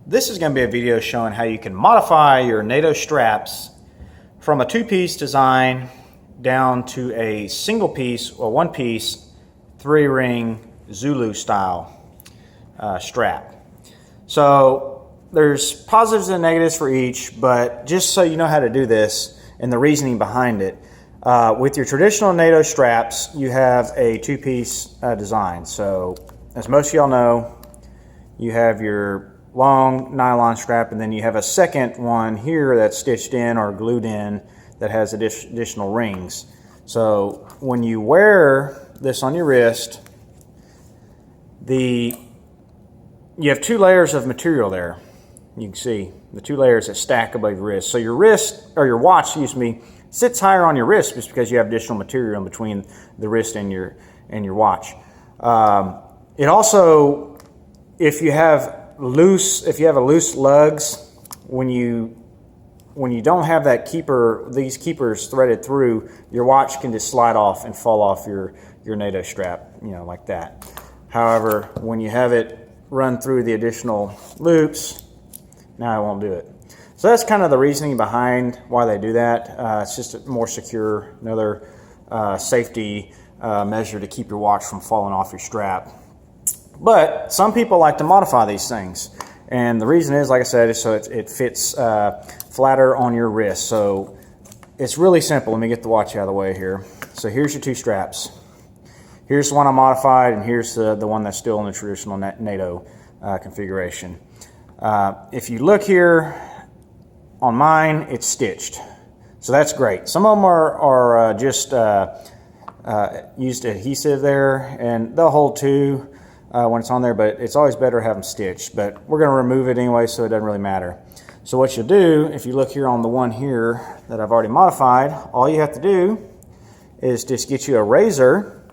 This is going to be a video showing how you can modify your NATO straps from a two-piece design down to a single piece or one-piece three-ring Zulu style strap. So there's positives and negatives for each, but just so you know how to do this and the reasoning behind it, with your traditional NATO straps, you have a two-piece design. So as most of y'all know, you have your long nylon strap, and then you have a second one here that's stitched in or glued in that has additional rings. So when you wear this on your wrist, you have two layers of material there. You can see the two layers that stack above your wrist. So your wrist, or your watch, excuse me, sits higher on your wrist just because you have additional material in between the wrist and your watch. It also, if you have loose lugs, when you don't have that these keepers threaded through, your watch can just slide off and fall off your NATO strap, like that. However, when you have it run through the additional loops, now it won't do it. So that's kind of the reasoning behind why they do that. It's just more secure, another safety measure to keep your watch from falling off your strap. But some people like to modify these things, and the reason is, like I said, is so it fits flatter on your wrist. So it's really simple. Let me get the watch out of the way here. So here's your two straps. Here's the one I modified, and here's the one that's still in the traditional NATO configuration. If you look here on mine, it's stitched, so that's great. Some of them are just used adhesive there, and they'll hold too when it's on there, but it's always better to have them stitched. But we're going to remove it anyway, so it doesn't really matter. So what you'll do, if you look here on the one here that I've already modified, all you have to do is just get you a razor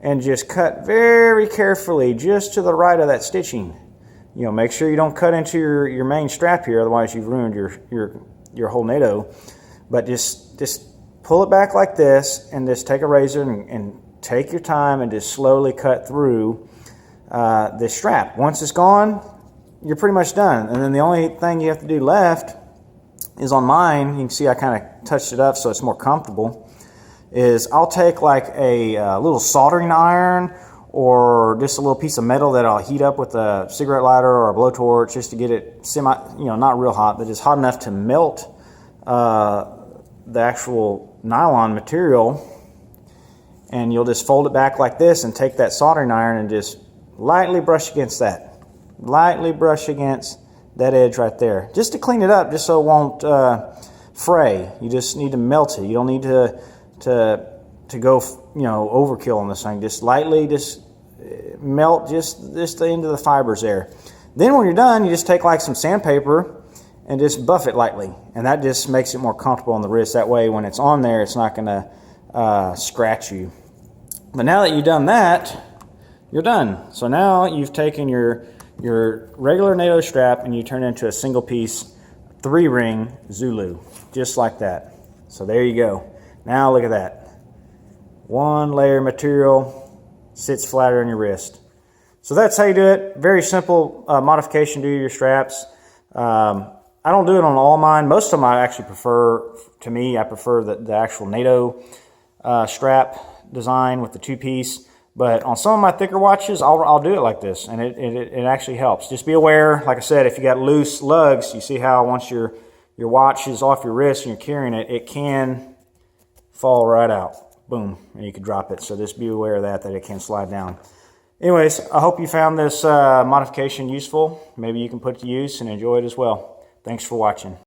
and just cut very carefully just to the right of that stitching. Make sure you don't cut into your main strap here, otherwise you've ruined your whole NATO. But just pull it back like this, and just take a razor and take your time and just slowly cut through this strap. Once it's gone, you're pretty much done. And then the only thing you have to do left is, on mine, you can see I kind of touched it up so it's more comfortable, is I'll take like a little soldering iron or just a little piece of metal that I'll heat up with a cigarette lighter or a blowtorch, just to get it not real hot, but just hot enough to melt the actual nylon material. And you'll just fold it back like this and take that soldering iron and just lightly brush against that. Lightly brush against that edge right there, just to clean it up, just so it won't fray. You just need to melt it. You don't need to go overkill on this thing. Just lightly melt just the end of the fibers there. Then when you're done, you just take like some sandpaper and just buff it lightly, and that just makes it more comfortable on the wrist. That way when it's on there, it's not going to scratch you. But now that you've done that, you're done. So now you've taken your regular NATO strap and you turn it into a single piece three-ring Zulu, just like that. So there you go. Now look at that. One layer material sits flatter on your wrist. So that's how you do it. Very simple modification to your straps. I don't do it on all mine. Most of them I actually prefer, I prefer the actual NATO strap design with the two-piece. But on some of my thicker watches, I'll do it like this, and it actually helps. Just be aware, like I said, if you got loose lugs, you see how once your watch is off your wrist and you're carrying it, it can fall right out. Boom, and you can drop it. So just be aware of that it can slide down. Anyways, I hope you found this modification useful. Maybe you can put it to use and enjoy it as well. Thanks for watching.